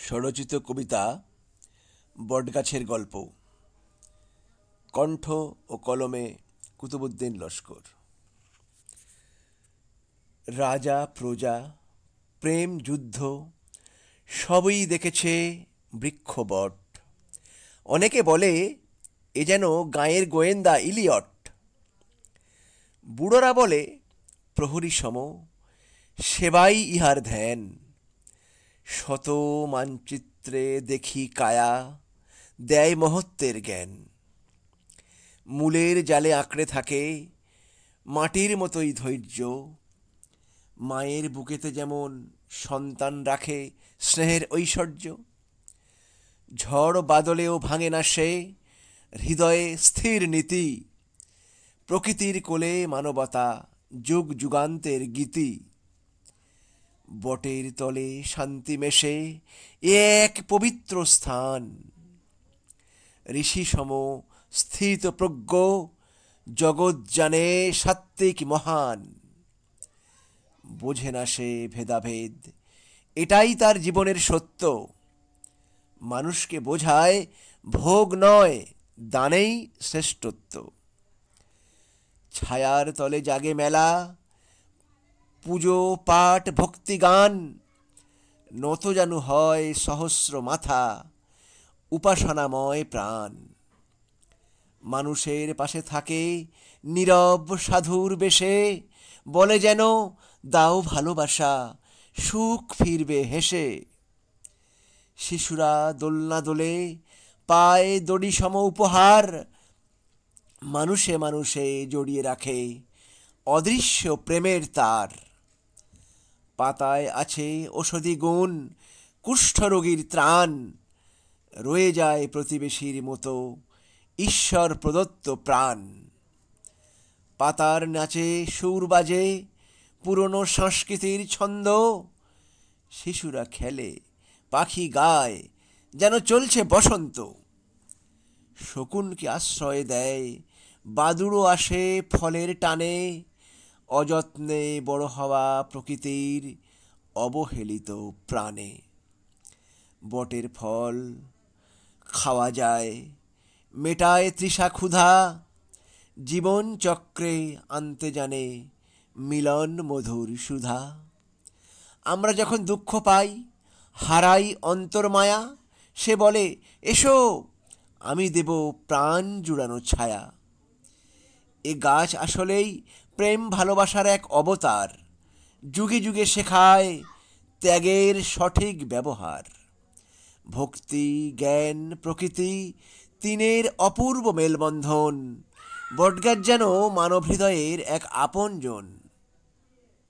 স্বরচিত কবিতা বটগাছের গল্প। কণ্ঠ ও কলমে কুতুবউদ্দিন লস্কর। রাজা প্রজা, প্রেম যুদ্ধ সবই দেখেছে বৃক্ষ বট। অনেকে বলে এ যেন গাঁয়ের গোয়েন্দা ইলিয়ট। বুড়োরা বলে প্রহরী সম, সেবাই ইহার ধ্যান। শত মানচিত্রে দেখি কায়া, দেয় মহত্বের জ্ঞান। মূলের জালে আঁকড়ে থাকে মাটির মতোই ধৈর্য। মায়ের বুকেতে যেমন সন্তান রাখে স্নেহের ঐশ্বর্য। ঝড় বাদলেও ভাঙে না সে হৃদয়ে স্থির নীতি। প্রকৃতির কোলে মানবতা, যুগ যুগান্তের গীতি। বটের তলে শান্তি মেশে এক পবিত্র স্থান। ঋষি সম স্থিত প্রজ্ঞ, জগৎ জানে সাত্ত্বিক মহান। বোঝে না সে ভেদাভেদ, এটাই তার জীবনের সত্য। মানুষকে বোঝায় ভোগ নয়, দানেই শ্রেষ্ঠত্ব। ছায়ার তলে জাগে মেলা, পুজো পাঠ ভক্তি গান। নত জানু হয় সহস্র মাথা, উপাসনাময় প্রাণ। মানুষের পাশে থাকে নীরব সাধুর বেশে, বলে যেন দাও ভালোবাসা, সুখ ফিরবে হেসে। শিশুরা দোলনা দোলে, পায় দড়ি সম উপহার। মানুষে মানুষে জড়িয়ে রাখে অদৃশ্য প্রেমের তার। পাতায় আছে ঔষধি গুণ, কুষ্ঠরোগীর ত্রাণ। রয়ে যায় প্রতিবেশীর মতো ঈশ্বর প্রদত্ত প্রাণ। পাতার নাচে সুর বাজে পুরনো সংস্কৃতির ছন্দ। শিশুরা খেলে, পাখি গায়, যেন চলছে বসন্ত। শকুনকে আশ্রয় দেয়, বাদুড়ও আসে ফলের টানে। অযত্নে বড় হওয়া প্রকৃতির অবহেলিত প্রাণে। বটের ফল খাওয়া যায়, মেটায় তৃষা ক্ষুধা। জীবন চক্রে আনতে জানে মিলন মধুর সুধা। আমরা যখন দুঃখ পাই, হারাই অন্তর্মায়া, সে বলে এসো, আমি দেব প্রাণ জুড়ানো ছায়া। এ গাছ আসলেই প্রেম ভালোবাসার এক অবতার। যুগে যুগে শেখায় ত্যাগের সঠিক ব্যবহার। ভক্তি জ্ঞান প্রকৃতি তিনের অপূর্ব মেলবন্ধন। বটগাছ যেন মানব হৃদয়ের এক আপনজন।